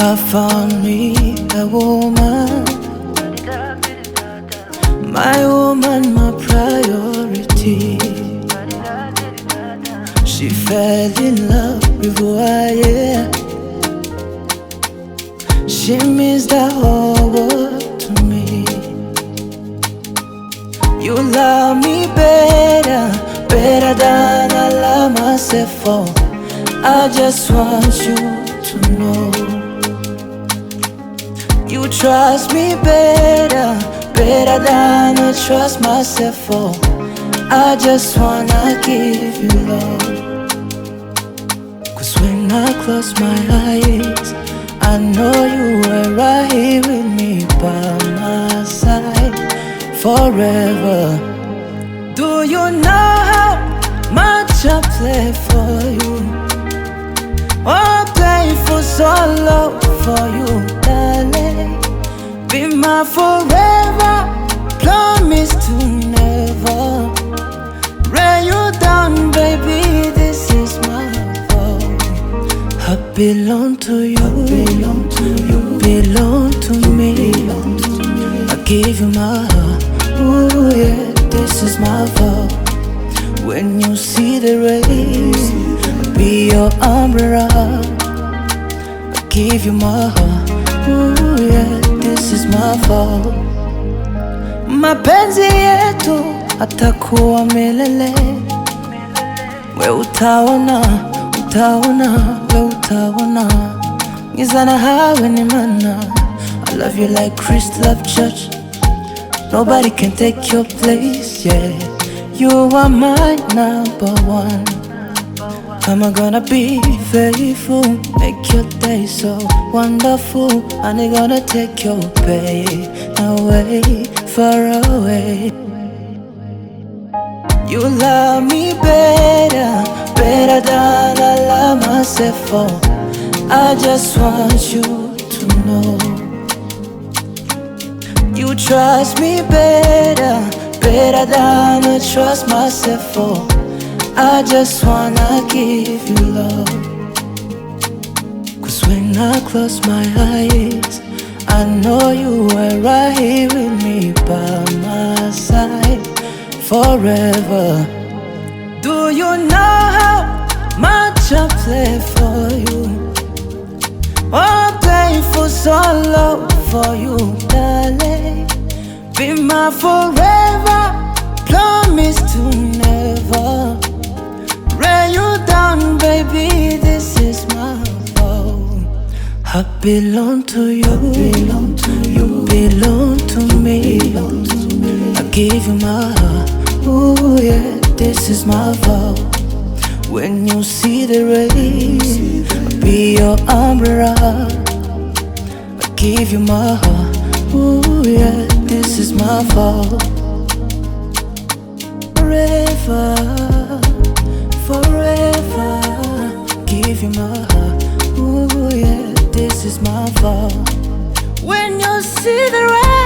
I found me a woman, my woman, my priority. She fell in love with who I am. She means the whole world to me. You love me better, better than I love myself for. I just want you to know. You trust me better, better than I trust myself for. I just wanna give you love. Cause when I close my eyes, I know you were right here with me by my side forever. Do you know how much I play for you? Oh, play for so long for you, darling. Be my forever, promise to never lay you down, baby. This is my fault. I belong to you, you belong to me. I give you my heart, ooh yeah, this is my fault. When you see the rain, I'll be your umbrella. I give you my heart, ooh yeah, this is my fault. Mapenzi yetu atakuwa milele. We utaona, utaona, we utaona. Ngizana hawe ni mana. I love you like Christ love church. Nobody can take your place, yeah. You are my number one. Am I gonna be faithful? Make your day so wonderful. And I'm gonna take your pain away, far away. You love me better, better than I love myself for. I just want you to know. You trust me better, better than I trust myself for. I just wanna give you love. Cause when I close my eyes, I know you were right here with me by my side forever. Do you know how much I play for you? Oh, play for so long for you, darling. Be my forever, promise to never lay you down, baby. This is my fault. I belong to you, you belong to me. I give you my heart, ooh yeah, this is my fault. When you see the rain, I'll be your umbrella. I give you my heart, ooh yeah, this is my fault. Forever, forever, give you my heart, ooh yeah, this is my fault. When you see the rain,